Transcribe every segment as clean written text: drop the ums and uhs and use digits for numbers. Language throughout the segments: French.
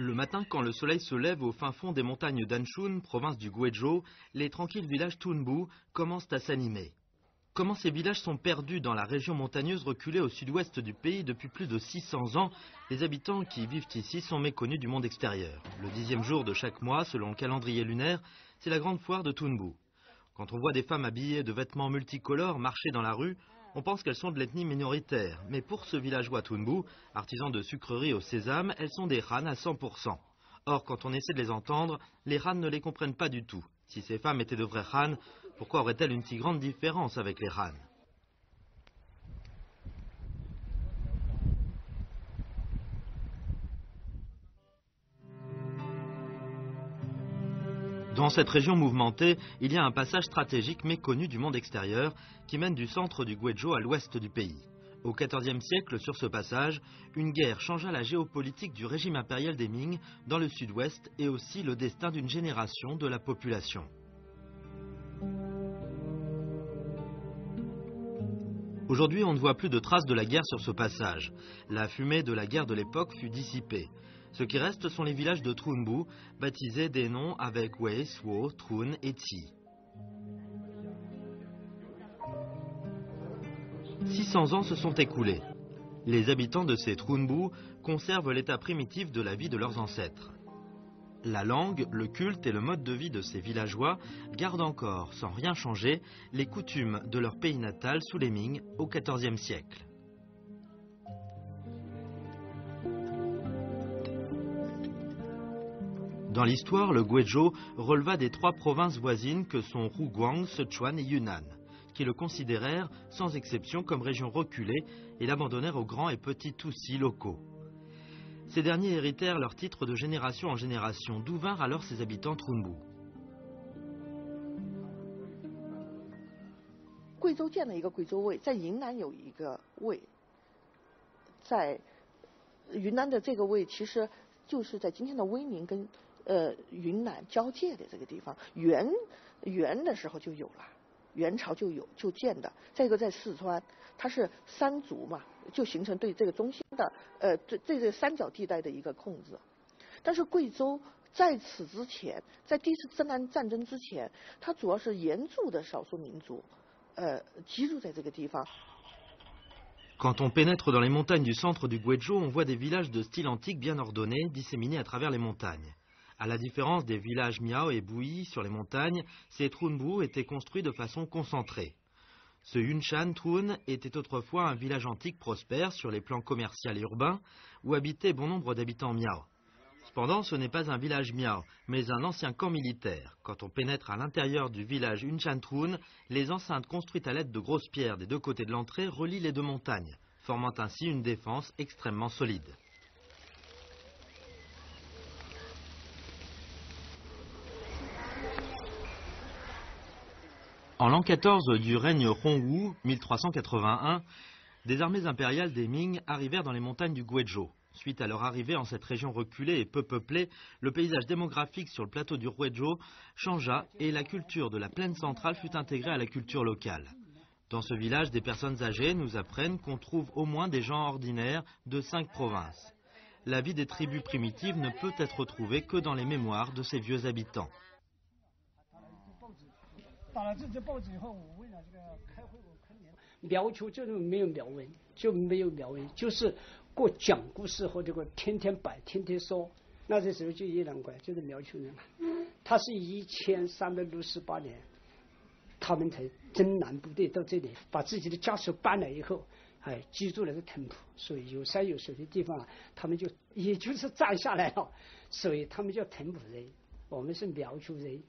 Le matin, quand le soleil se lève au fin fond des montagnes d'Anshun, province du Guizhou, les tranquilles villages Tunbu commencent à s'animer. Comment ces villages sont perdus dans la région montagneuse reculée au sud-ouest du pays depuis plus de 600 ans, les habitants qui vivent ici sont méconnus du monde extérieur. Le 10e jour de chaque mois, selon le calendrier lunaire, c'est la grande foire de Tunbu. Quand on voit des femmes habillées de vêtements multicolores marcher dans la rue, on pense qu'elles sont de l'ethnie minoritaire. Mais pour ce villageois Tunbu, artisan de sucreries au sésame, elles sont des Han à 100%. Or, quand on essaie de les entendre, les Han ne les comprennent pas du tout. Si ces femmes étaient de vrais Han, pourquoi aurait-elle une si grande différence avec les Han? Dans cette région mouvementée, il y a un passage stratégique méconnu du monde extérieur qui mène du centre du Guizhou à l'ouest du pays. Au XIVe siècle, sur ce passage, une guerre changea la géopolitique du régime impérial des Ming dans le sud-ouest et aussi le destin d'une génération de la population. Aujourd'hui, on ne voit plus de traces de la guerre sur ce passage. La fumée de la guerre de l'époque fut dissipée. Ce qui reste sont les villages de Tunbu, baptisés des noms avec Wei, Suo, Trun et Ti. 600 ans se sont écoulés. Les habitants de ces Tunbu conservent l'état primitif de la vie de leurs ancêtres. La langue, le culte et le mode de vie de ces villageois gardent encore, sans rien changer, les coutumes de leur pays natal sous les Ming au XIVe siècle. Dans l'histoire, le Guizhou releva des 3 provinces voisines que sont Rouguang, Sichuan et Yunnan, qui le considérèrent sans exception comme région reculée et l'abandonnèrent aux grands et petits Tutsis locaux. Ces derniers héritèrent leurs titres de génération en génération, d'où vinrent alors ces habitants Tunbu. 贵州建了一个贵州卫，在云南有一个卫，在云南的这个卫其实就是在今天的威宁跟云南交界的这个地方，元的时候就有了，元朝就建的。再一个在四川，它是三族嘛，就形成对这个中心的对这个三角地带的一个控制。但是贵州在此之前，在第一次征南战争之前，它主要是沿住的少数民族。 居住在这个地方。 Quand on pénètre dans les montagnes du centre du Guizhou, on voit des villages de style antique bien ordonnés, disséminés à travers les montagnes. À la différence des villages Miao et Bouyi sur les montagnes, ces Tunbu étaient construits de façon concentrée. Ce Yunshan Trun était autrefois un village antique prospère sur les plans commercial et urbain, où habitaient bon nombre d'habitants Miao. Cependant, ce n'est pas un village Miao, mais un ancien camp militaire. Quand on pénètre à l'intérieur du village Yunshan Trun, les enceintes construites à l'aide de grosses pierres des 2 côtés de l'entrée relient les 2 montagnes, formant ainsi une défense extrêmement solide. En l'an 14 du règne Hongwu, 1381, des armées impériales des Ming arrivèrent dans les montagnes du Guizhou. Suite à leur arrivée en cette région reculée et peu peuplée, le paysage démographique sur le plateau du Guizhou changea et la culture de la plaine centrale fut intégrée à la culture locale. Dans ce village, des personnes âgées nous apprennent qu'on trouve au moins des gens ordinaires de 5 provinces. La vie des tribus primitives ne peut être retrouvée que dans les mémoires de ces vieux habitants. 过讲故事和这个天天摆天天说，那这时候就也难怪，就是苗族人了。他是1368年，他们才征南部队到这里，把自己的家属搬来以后，居住了这屯埔，所以有山有水的地方，他们就也就是站下来了，所以他们叫屯埔人，我们是苗族人。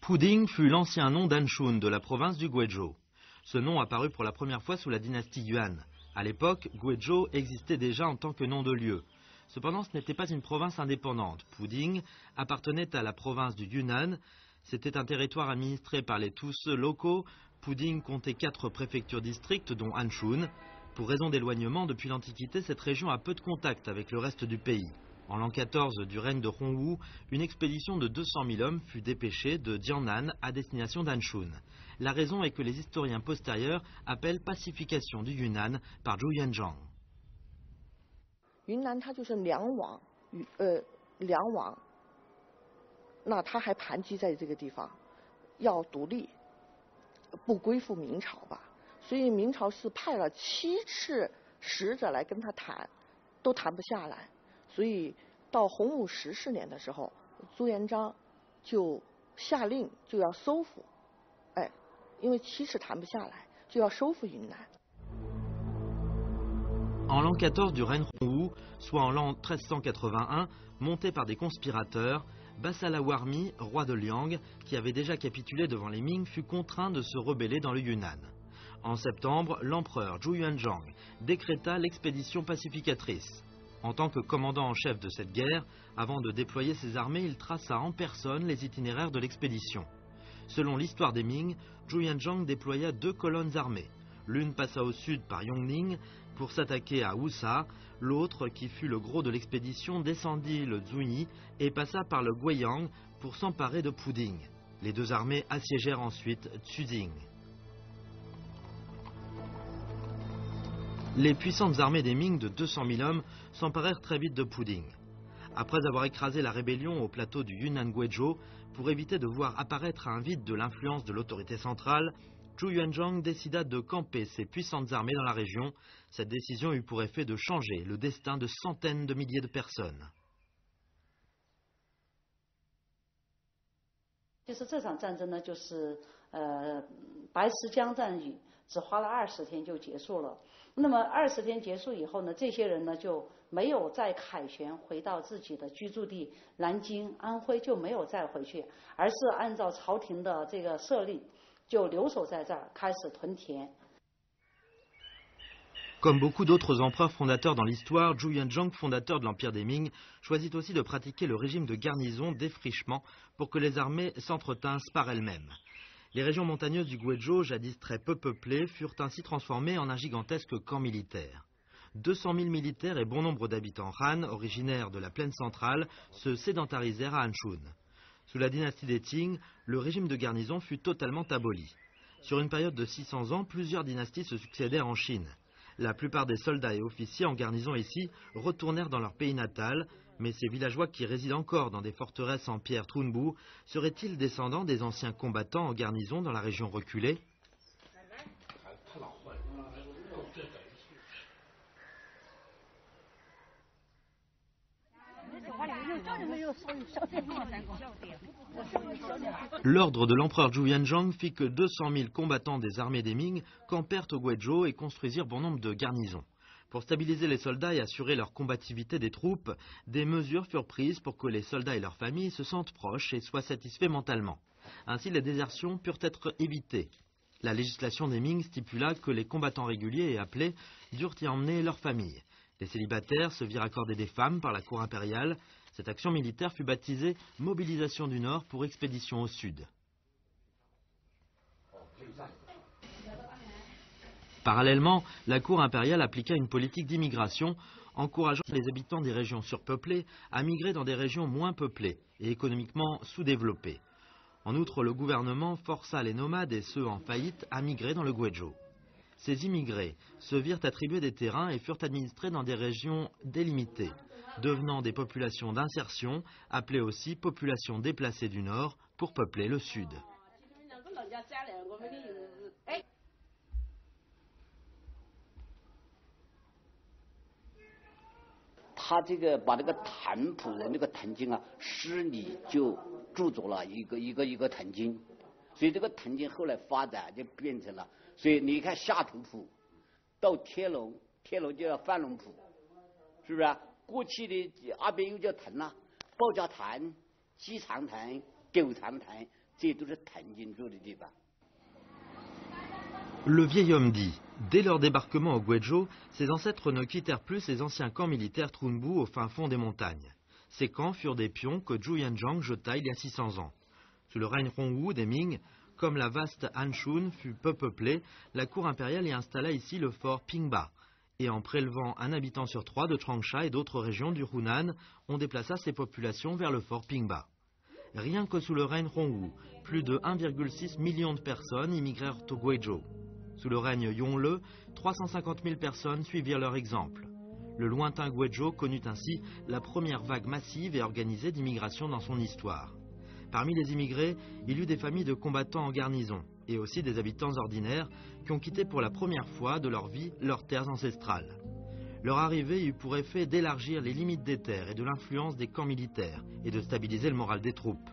Puding fut l'ancien nom d'Anshun de la province du Guizhou. Ce nom apparut pour la première fois sous la dynastie Yuan. À l'époque, Guizhou existait déjà en tant que nom de lieu. Cependant, ce n'était pas une province indépendante. Puding appartenait à la province du Yunnan. C'était un territoire administré par les Tutsis locaux. Puding comptait 4 préfectures-districts, dont Anshun. Pour raison d'éloignement, depuis l'Antiquité, cette région a peu de contact avec le reste du pays. En l'an 14 du règne de Hongwu, une expédition de 200 000 hommes fut dépêchée de Jiangnan à destination d'Anshun. La raison est que les historiens postérieurs appellent pacification du Yunnan par Zhu Yuanzhang. 云南它就是两网，梁王，那他还盘踞在这个地方，要独立，不归附明朝吧。所以明朝是派了7次使者来跟他谈，都谈不下来。所以到洪武14年的时候，朱元璋就下令就要收复，因为7次谈不下来，就要收复云南。En l'an 14 du règne Hongwu, soit en l'an 1381, monté par des conspirateurs, Bassala Warmi, roi de Liang, qui avait déjà capitulé devant les Ming, fut contraint de se rebeller dans le Yunnan. En septembre, l'empereur Zhu Yuanzhang décréta l'expédition pacificatrice. En tant que commandant en chef de cette guerre, avant de déployer ses armées, il traça en personne les itinéraires de l'expédition. Selon l'histoire des Ming, Zhu Yuanzhang déploya 2 colonnes armées. L'une passa au sud par Yongning pour s'attaquer à Wusa, l'autre, qui fut le gros de l'expédition, descendit le Zhuyi et passa par le Guiyang pour s'emparer de Puding. Les 2 armées assiégèrent ensuite Tuzing. Les puissantes armées des Ming de 200 000 hommes s'emparèrent très vite de Puding. Après avoir écrasé la rébellion au plateau du Yunnan Guizhou, pour éviter de voir apparaître un vide de l'influence de l'autorité centrale, Zhu Yuanzhang décida de camper ses puissantes armées dans la région. Cette décision eut pour effet de changer le destin de centaines de milliers de personnes. 就是这场战争呢，就是白石江战役，只花了20天就结束了。那么20天结束以后呢，这些人呢就没有再凯旋回到自己的居住地南京、安徽，就没有再回去，而是按照朝廷的这个设令，就留守在这儿，开始屯田。 Comme beaucoup d'autres empereurs fondateurs dans l'histoire, Zhu Yuanzhang, fondateur de l'empire des Ming, choisit aussi de pratiquer le régime de garnison défrichement pour que les armées s'entretinssent par elles-mêmes. Les régions montagneuses du Guizhou, jadis très peu peuplées, furent ainsi transformées en un gigantesque camp militaire. 200 000 militaires et bon nombre d'habitants Han, originaires de la plaine centrale, se sédentarisèrent à Anshun. Sous la dynastie des Qing, le régime de garnison fut totalement aboli. Sur une période de 600 ans, plusieurs dynasties se succédèrent en Chine. La plupart des soldats et officiers en garnison ici retournèrent dans leur pays natal, mais ces villageois qui résident encore dans des forteresses en pierre Tunbu seraient-ils descendants des anciens combattants en garnison dans la région reculée? L'ordre de l'empereur Zhu Yuanzhang fit que 200 000 combattants des armées des Ming campèrent au Guizhou et construisirent bon nombre de garnisons. Pour stabiliser les soldats et assurer leur combativité des troupes, des mesures furent prises pour que les soldats et leurs familles se sentent proches et soient satisfaits mentalement. Ainsi, les désertions purent être évitées. La législation des Ming stipula que les combattants réguliers et appelés durent y emmener leurs familles. Les célibataires se virent accorder des femmes par la cour impériale. Cette action militaire fut baptisée « Mobilisation du Nord pour expédition au Sud ». Parallèlement, la cour impériale appliqua une politique d'immigration, encourageant les habitants des régions surpeuplées à migrer dans des régions moins peuplées et économiquement sous-développées. En outre, le gouvernement força les nomades et ceux en faillite à migrer dans le Guizhou. Ces immigrés se virent attribuer des terrains et furent administrés dans des régions délimitées, devenant des populations d'insertion, appelées aussi populations déplacées du Nord, pour peupler le Sud. Le vieil homme dit, dès leur débarquement au Guizhou, ses ancêtres ne quittèrent plus ces anciens camps militaires Tunbu au fin fond des montagnes. Ces camps furent des pions que Zhu Yuanzhang jeta il y a 600 ans. Sous le règne Hongwu des Ming, comme la vaste Anshun fut peu peuplée, la cour impériale y installa ici le fort Pingba. Et en prélevant un habitant sur 3 de Changsha et d'autres régions du Hunan, on déplaça ces populations vers le fort Pingba. Rien que sous le règne Hongwu, plus de 1,6 million de personnes immigrèrent au Guizhou. Sous le règne Yongle, 350 000 personnes suivirent leur exemple. Le lointain Guizhou connut ainsi la première vague massive et organisée d'immigration dans son histoire. Parmi les immigrés, il y eut des familles de combattants en garnison, et aussi des habitants ordinaires qui ont quitté pour la première fois de leur vie leurs terres ancestrales. Leur arrivée eut pour effet d'élargir les limites des terres et de l'influence des camps militaires, et de stabiliser le moral des troupes.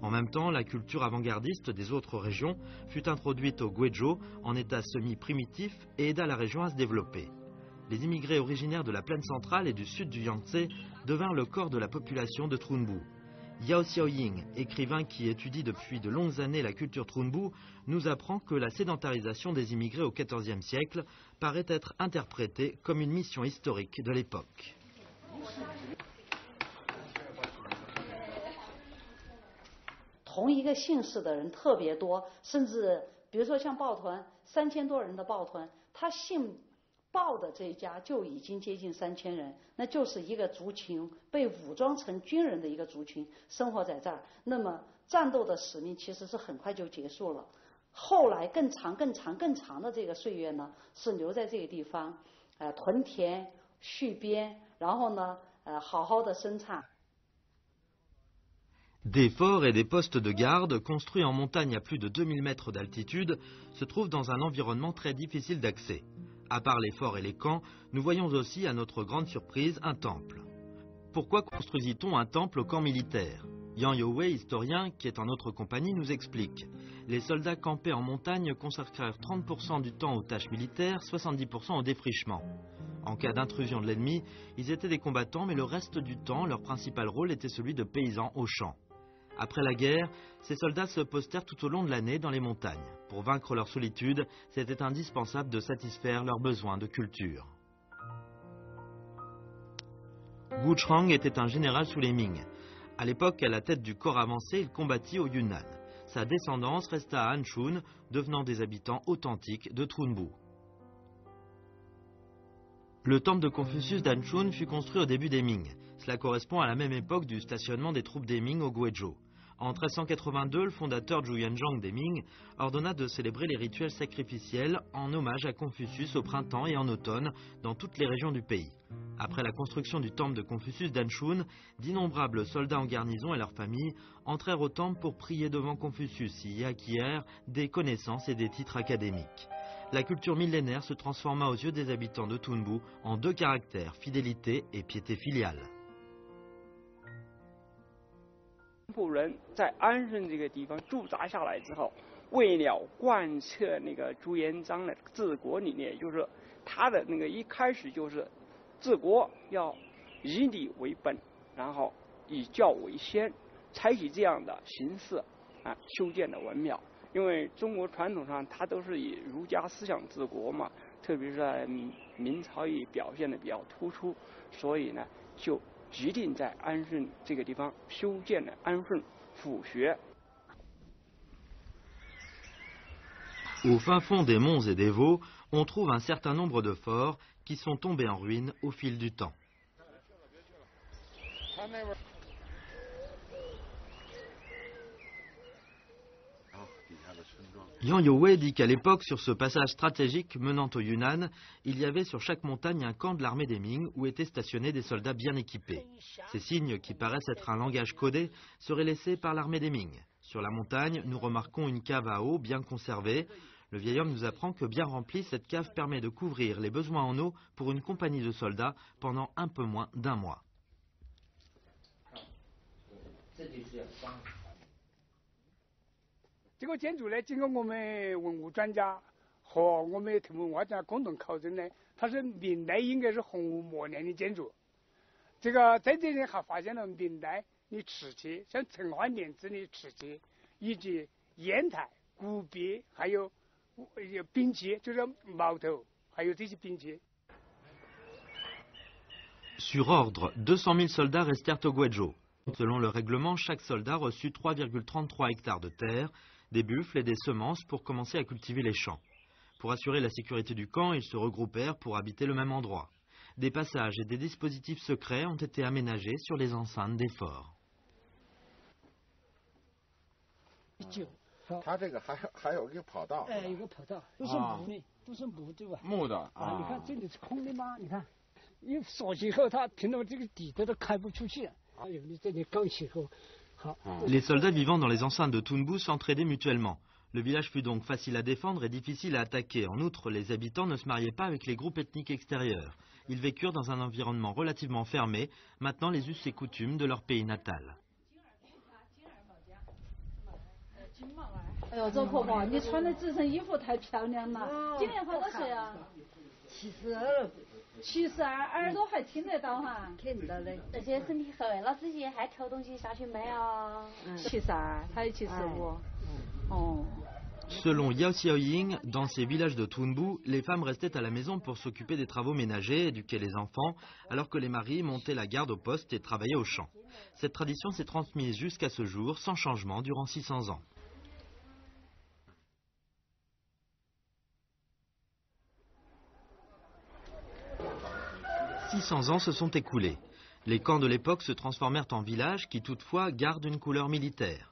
En même temps, la culture avant-gardiste des autres régions fut introduite au Guizhou en état semi-primitif et aida la région à se développer. Les immigrés originaires de la plaine centrale et du sud du Yangtze devinrent le corps de la population de Trunbu. Yao Xiaoying, écrivain qui étudie depuis de longues années la culture Trunbu, nous apprend que la sédentarisation des immigrés au XIVe siècle paraît être interprétée comme une mission historique de l'époque. 同一个姓氏的人特别多，甚至比如说像抱团3000多人的抱团，他姓鲍的这一家就已经接近3000人，那就是一个族群被武装成军人的一个族群生活在这儿。那么战斗的使命其实是很快就结束了。后来更长的这个岁月呢，是留在这个地方，屯田、蓄边，然后呢，好好的生产。 Des forts et des postes de garde, construits en montagne à plus de 2000 mètres d'altitude, se trouvent dans un environnement très difficile d'accès. À part les forts et les camps, nous voyons aussi, à notre grande surprise, un temple. Pourquoi construisit-on un temple au camp militaire? Yang Youwei, historien, qui est en notre compagnie, nous explique. Les soldats campés en montagne consacrèrent 30% du temps aux tâches militaires, 70% au défrichement. En cas d'intrusion de l'ennemi, ils étaient des combattants, mais le reste du temps, leur principal rôle était celui de paysans au champ. Après la guerre, ces soldats se postèrent tout au long de l'année dans les montagnes. Pour vaincre leur solitude, c'était indispensable de satisfaire leurs besoins de culture. Gu Chang était un général sous les Ming. À l'époque, à la tête du corps avancé, il combattit au Yunnan. Sa descendance resta à Anshun, devenant des habitants authentiques de Trunbu. Le temple de Confucius d'Anshun fut construit au début des Ming. Cela correspond à la même époque du stationnement des troupes des Ming au Guizhou. En 1382, le fondateur Zhu Yuanzhang des Ming ordonna de célébrer les rituels sacrificiels en hommage à Confucius au printemps et en automne dans toutes les régions du pays. Après la construction du temple de Confucius d'Anshun, d'innombrables soldats en garnison et leurs familles entrèrent au temple pour prier devant Confucius et y acquirèrent des connaissances et des titres académiques. La culture millénaire se transforma aux yeux des habitants de Trunbu en deux caractères, fidélité et piété filiale. 部人在安顺这个地方驻扎下来之后，为了贯彻那个朱元璋的治国理念，就是他的那个一开始就是治国要以礼为本，然后以教为先，采取这样的形式修建的文庙。因为中国传统上它都是以儒家思想治国嘛，特别是在明朝也表现的比较突出，所以呢就 决定在安顺这个地方修建了安顺府学。 Au fin fond des monts et des Vaux, on trouve un certain nombre de forts qui sont tombés en ruine au fil du temps. Yang Youwei dit qu'à l'époque, sur ce passage stratégique menant au Yunnan, il y avait sur chaque montagne un camp de l'armée des Ming où étaient stationnés des soldats bien équipés. Ces signes, qui paraissent être un langage codé, seraient laissés par l'armée des Ming. Sur la montagne, nous remarquons une cave à eau bien conservée. Le vieil homme nous apprend que bien remplie, cette cave permet de couvrir les besoins en eau pour une compagnie de soldats pendant un peu moins d'1 mois. 这个建筑呢，经过我们文物专家和我们天文化家共同考证呢，它是明代应该是洪武末年的建筑。这个在这里还发现了明代的瓷器，像陈焕年制的瓷器，以及砚台、骨壁，还有兵器，就是矛头，还有这些兵器。 Sur ordre, 200 000 soldats restèrent au Guizhou. Selon le règlement, chaque soldat reçut 3,33 hectares de terre, des buffles et des semences pour commencer à cultiver les champs. Pour assurer la sécurité du camp, ils se regroupèrent pour habiter le même endroit. Des passages et des dispositifs secrets ont été aménagés sur les enceintes des forts. 它这个还有一个跑道，有个跑道，都是木的，都是木对吧？木的啊，你看这里是空的吗？你看，一烧起以后，他听到这个地都开不出去了。有的这里刚起后，好。Les soldats vivant dans les enceintes de Tounbou s'entraidaient mutuellement. Le village fut donc facile à défendre et difficile à attaquer. En outre, les habitants ne se mariaient pas avec les groupes ethniques extérieurs. Ils vécurent dans un environnement relativement fermé, maintenant les us et coutumes de leur pays natal. 哎呦，周婆婆，你穿的这身衣服太漂亮了。今年好多岁啊？72。72，耳朵还听得到哈？听得到的。而且身体好，老子爷还挑东西下去卖啊。72，他有75。哦。 Selon Yao Xiaoying, dans ces villages de Tounbou, les femmes restaient à la maison pour s'occuper des travaux ménagers, éduquer les enfants, alors que les maris montaient la garde au poste et travaillaient au champ. Cette tradition s'est transmise jusqu'à ce jour, sans changement, durant 600 ans. « 600 ans se sont écoulés. Les camps de l'époque se transformèrent en villages qui toutefois gardent une couleur militaire.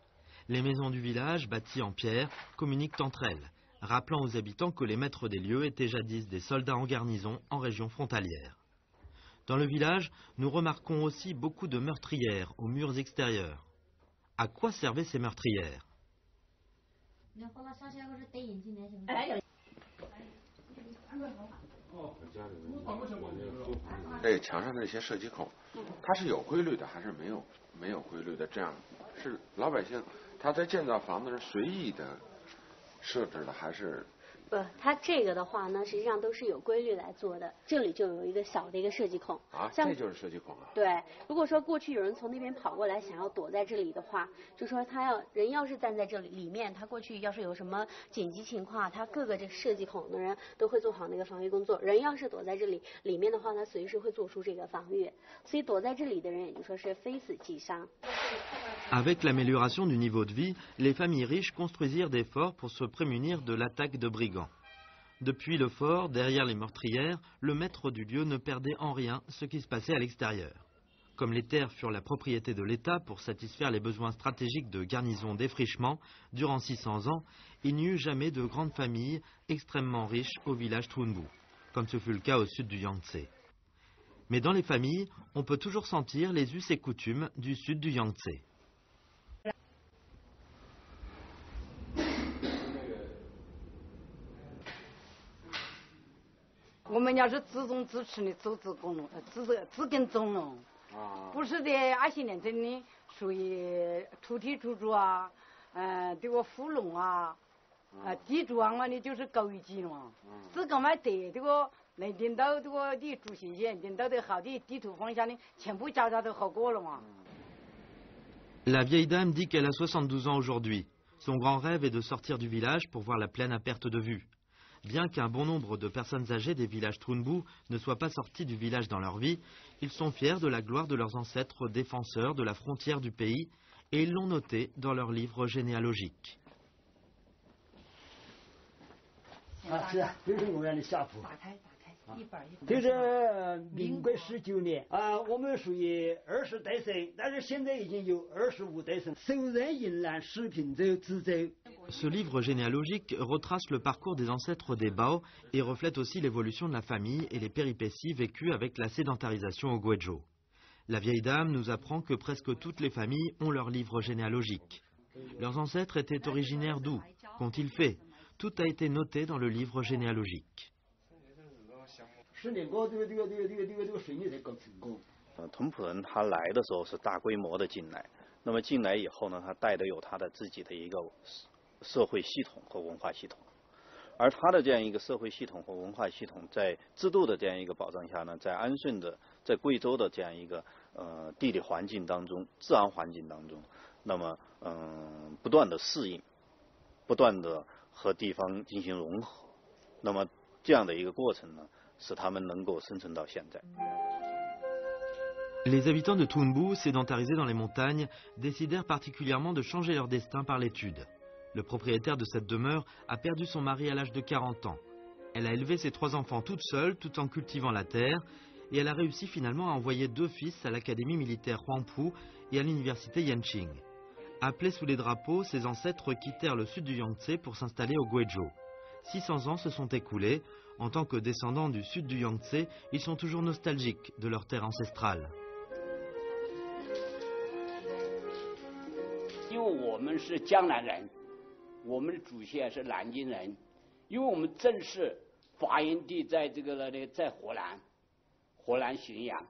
Les maisons du village, bâties en pierre, communiquent entre elles, rappelant aux habitants que les maîtres des lieux étaient jadis des soldats en garnison en région frontalière. Dans le village, nous remarquons aussi beaucoup de meurtrières aux murs extérieurs. À quoi servaient ces meurtrières? 这墙上的一些射击孔，它是有规律的还是没有规律的？这样是老百姓他在建造房子时随意的设置的，还是？ 不，它这个的话呢，实际上都是有规律来做的。这里就有一个小的一个射击孔啊，这就是射击孔啊。对，如果说过去有人从那边跑过来，想要躲在这里的话，就说人要是站在这里面，他过去要是有什么紧急情况，他各个这射击孔的人都会做好那个防御工作。人要是躲在这里面的话，他随时会做出这个防御。所以躲在这里的人，也就说是非死即伤。 Avec l'amélioration du niveau de vie, les familles riches construisirent des forts pour se prémunir de l'attaque de brigands. Depuis le fort, derrière les meurtrières, le maître du lieu ne perdait en rien ce qui se passait à l'extérieur. Comme les terres furent la propriété de l'État pour satisfaire les besoins stratégiques de garnison défrichement, durant 600 ans, il n'y eut jamais de grandes familles extrêmement riches au village Tounbou, comme ce fut le cas au sud du Yangtze. Mais dans les familles, on peut toujours sentir les us et coutumes du sud du Yangtze. 我们家是自种自吃的走自耕农，自耕种农，不是在20年真的属于土地出租啊，这个富农啊，地主啊，的就是高一级了，自个买得这个能领导这个地主席些，领导的好的地图方向的，全部家都好过了嘛。 La vieille dame dit qu'elle a 72 ans aujourd'hui. Son grand rêve est de sortir du village pour voir la plaine à perte de vue. Bien qu'un bon nombre de personnes âgées des villages Tounbou ne soient pas sorties du village dans leur vie, ils sont fiers de la gloire de leurs ancêtres défenseurs de la frontière du pays et ils l'ont noté dans leurs livres généalogiques. 这是民国19年啊，我们属于20代生，但是现在已经有25代生。首任云南食品州知州。 Ce livre généalogique retrace le parcours des ancêtres des Bao et reflète aussi l'évolution de la famille et les péripéties vécues avec la sédentarisation au Guizhou. La vieille dame nous apprend que presque toutes les familles ont leur livre généalogique. Leurs ancêtres étaient originaires d'où? Qu'ont-ils fait? Tout a été noté dans le livre généalogique. 屯埔人他来的时候是大规模的进来，那么进来以后呢，他带的有他的自己的一个社会系统和文化系统，而他的这样一个社会系统和文化系统，在制度的这样一个保障下呢，在安顺的、在贵州的这样一个地理环境当中、治安环境当中，那么不断的适应，不断的和地方进行融合，那么这样的一个过程呢，使他们能够生存到现在。 Les habitants de Tounbou, sédentarisés dans les montagnes, décidèrent particulièrement de changer leur destin par l'étude. Le propriétaire de cette demeure a perdu son mari à l'âge de 40 ans. Elle a élevé ses 3 enfants toute seule, tout en cultivant la terre, et elle a réussi finalement à envoyer 2 fils à l'académie militaire Huangpu et à l'université Yanqing. Appelés sous les drapeaux, ses ancêtres quittèrent le sud du Yangtze pour s'installer au Guizhou. 600 ans se sont écoulés. En tant que descendants du sud du Yangtze, ils sont toujours nostalgiques de leur terre ancestrale. 因为我们是江南人，我们的祖先是南京人，因为我们正式发源地在在河南浔阳，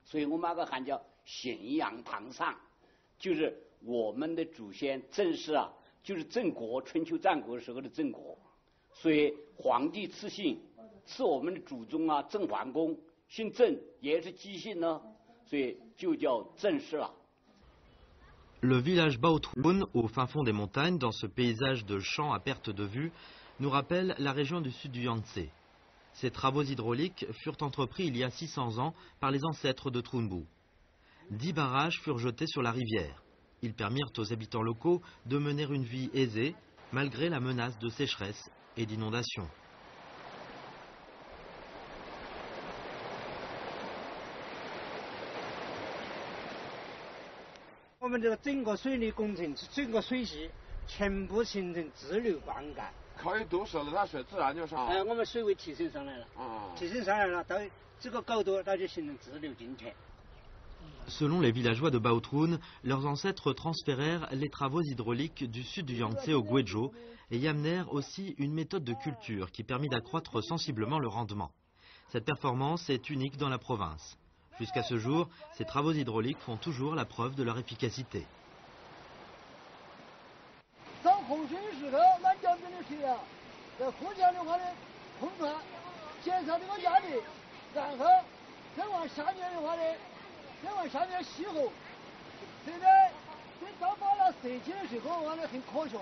所以我们那个还叫浔阳堂上，就是我们的祖先正式就是郑国春秋战国时候的郑国，所以皇帝赐姓是我们的祖宗郑桓公姓郑，也是姬姓呢，所以就叫郑氏了。 Le village Baotrun, au fin fond des montagnes, dans ce paysage de champs à perte de vue, nous rappelle la région du sud du Yangtze. Ces travaux hydrauliques furent entrepris il y a 600 ans par les ancêtres de Trunbu. 10 barrages furent jetés sur la rivière. Ils permirent aux habitants locaux de mener une vie aisée, malgré la menace de sécheresse et d'inondation. 我们这个整个水利工程、整个水系全部形成自流灌溉，可以堵死了，它水自然就上来。我们水位提升上来了，提升上来了，到这个高度，它就形成自流进去。 Selon les villageois de Baotrun, leurs ancêtres transférèrent les travaux hydrauliques du sud du Yangtze au Guizhou et y amenèrent aussi une méthode de culture qui permit d'accroître sensiblement le rendement. Cette performance est unique dans la province. Jusqu'à ce jour, ces travaux hydrauliques font toujours la preuve de leur efficacité. 造洪水时候，俺江边的水在互相的话呢碰撞，减少这个压力，然后再往下面的话呢，再往下面吸后，现在这到把它设计的时候，话呢很科学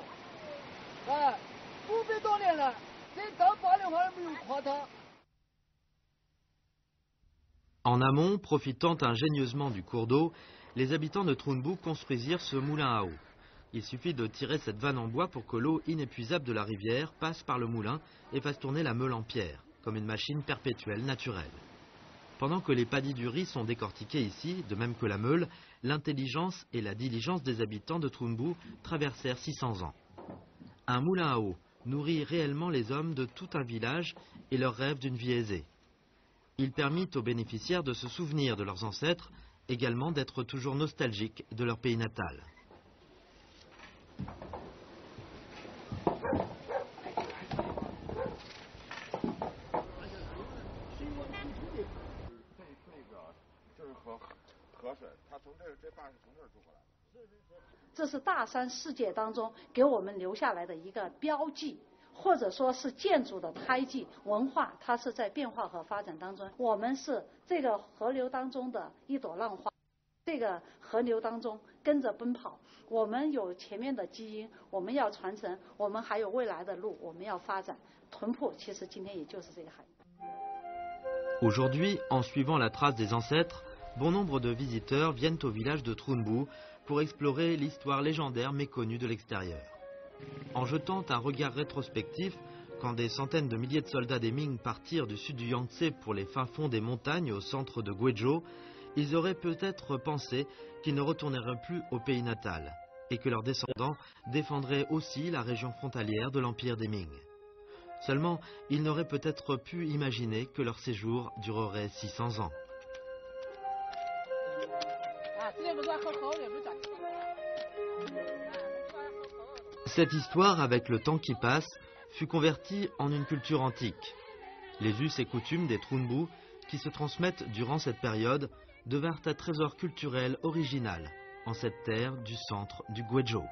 ，500多年了，这到把的话没有夸它。 En amont, profitant ingénieusement du cours d'eau, les habitants de Trunbu construisirent ce moulin à eau. Il suffit de tirer cette vanne en bois pour que l'eau inépuisable de la rivière passe par le moulin et fasse tourner la meule en pierre, comme une machine perpétuelle naturelle. Pendant que les paddies du riz sont décortiqués ici, de même que la meule, l'intelligence et la diligence des habitants de Trunbu traversèrent 600 ans. Un moulin à eau nourrit réellement les hommes de tout un village et leur rêve d'une vie aisée. Il permit aux bénéficiaires de se souvenir de leurs ancêtres, également d'être toujours nostalgiques de leur pays natal. Ce是大山世界当中给我们留下来的一个标记。 或者说是建筑的胎记，文化它是在变化和发展当中。我们是这个河流当中的一朵浪花，这个河流当中跟着奔跑。我们有前面的基因，我们要传承，我们还有未来的路，我们要发展。屯铺其实今天也就是这个含义。 Aujourd'hui, en suivant la trace des ancêtres, bon nombre de visiteurs viennent au village de Trunbu pour explorer l'histoire légendaire méconnue de l'extérieur. En jetant un regard rétrospectif, quand des centaines de milliers de soldats des Ming partirent du sud du Yangtze pour les fins fonds des montagnes au centre de Guizhou, ils auraient peut-être pensé qu'ils ne retourneraient plus au pays natal et que leurs descendants défendraient aussi la région frontalière de l'empire des Ming. Seulement, ils n'auraient peut-être pu imaginer que leur séjour durerait 600 ans. Cette histoire, avec le temps qui passe, fut convertie en une culture antique. Les us et coutumes des Trunbu, qui se transmettent durant cette période, devinrent un trésor culturel original en cette terre du centre du Guizhou.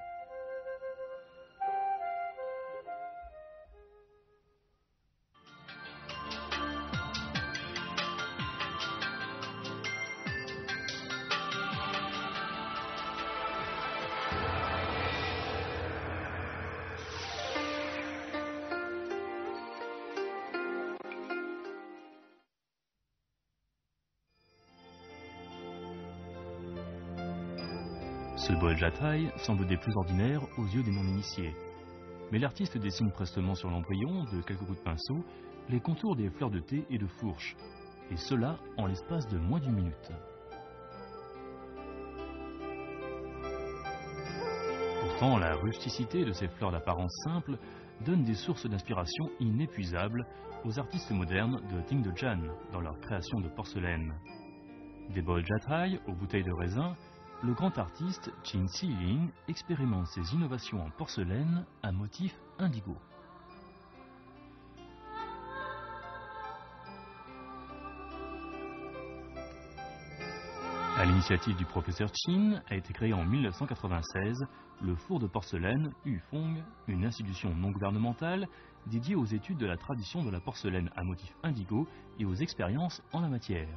Ce bol jataï semble des plus ordinaires aux yeux des non-initiés. Mais l'artiste dessine prestement sur l'embryon, de quelques coups de pinceau, les contours des fleurs de thé et de fourche, et cela en l'espace de moins d'une minute. Pourtant, la rusticité de ces fleurs d'apparence simple donnent des sources d'inspiration inépuisables aux artistes modernes de Tingdejian dans leur création de porcelaine. Des bols Jathai aux bouteilles de raisin, le grand artiste Qin Xiling expérimente ses innovations en porcelaine à motif indigo. À l'initiative du professeur Qin a été créé en 1996 le four de porcelaine Yufeng, une institution non gouvernementale dédiée aux études de la tradition de la porcelaine à motif indigo et aux expériences en la matière.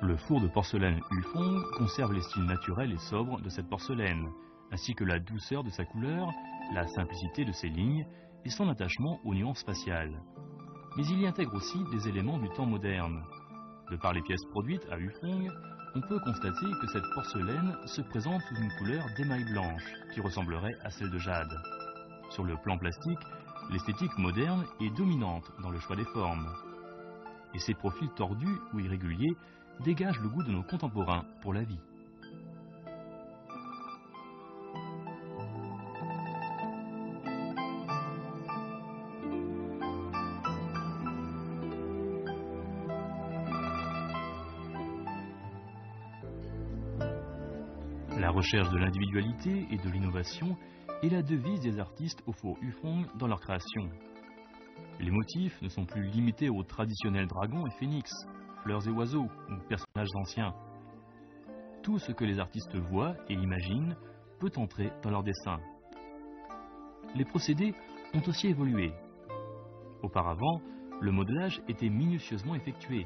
Le four de porcelaine Yufeng conserve les styles naturels et sobres de cette porcelaine, ainsi que la douceur de sa couleur, la simplicité de ses lignes et son attachement aux nuances spatiales. Mais il y intègre aussi des éléments du temps moderne. De par les pièces produites à Yufeng, on peut constater que cette porcelaine se présente sous une couleur d'émail blanche, qui ressemblerait à celle de jade. Sur le plan plastique, l'esthétique moderne est dominante dans le choix des formes. Et ces profils tordus ou irréguliers dégagent le goût de nos contemporains pour la vie. La recherche de l'individualité et de l'innovation est la devise des artistes au four Yufeng dans leur création. Les motifs ne sont plus limités aux traditionnels dragons et phénix, fleurs et oiseaux ou personnages anciens. Tout ce que les artistes voient et imaginent peut entrer dans leur dessin. Les procédés ont aussi évolué. Auparavant, le modelage était minutieusement effectué.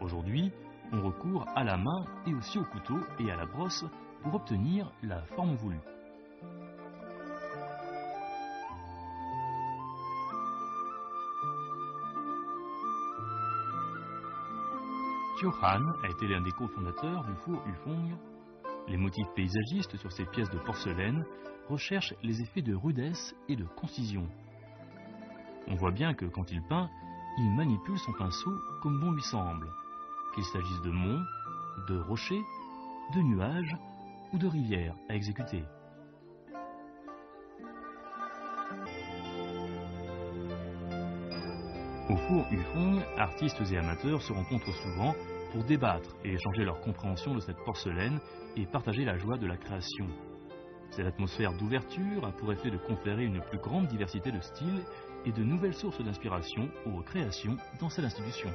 Aujourd'hui, on recourt à la main et aussi au couteau et à la brosse pour obtenir la forme voulue. Qiu Han a été l'un des cofondateurs du four Yufeng. Les motifs paysagistes sur ces pièces de porcelaine recherchent les effets de rudesse et de concision. On voit bien que quand il peint, il manipule son pinceau comme bon lui semble, qu'il s'agisse de monts, de rochers, de nuages ou de rivières à exécuter. Au four Yufeng, artistes et amateurs se rencontrent souvent pour débattre et échanger leur compréhension de cette porcelaine et partager la joie de la création. Cette atmosphère d'ouverture a pour effet de conférer une plus grande diversité de styles et de nouvelles sources d'inspiration aux créations dans cette institution.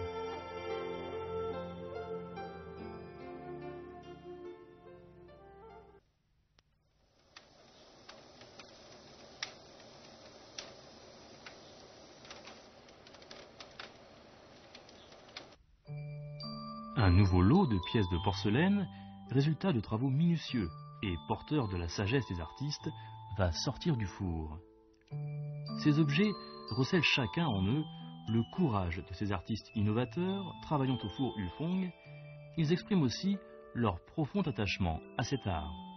Un nouveau lot de pièces de porcelaine, résultat de travaux minutieux et porteur de la sagesse des artistes, va sortir du four. Ces objets recèlent chacun en eux le courage de ces artistes innovateurs travaillant au four Yufeng. Ils expriment aussi leur profond attachement à cet art.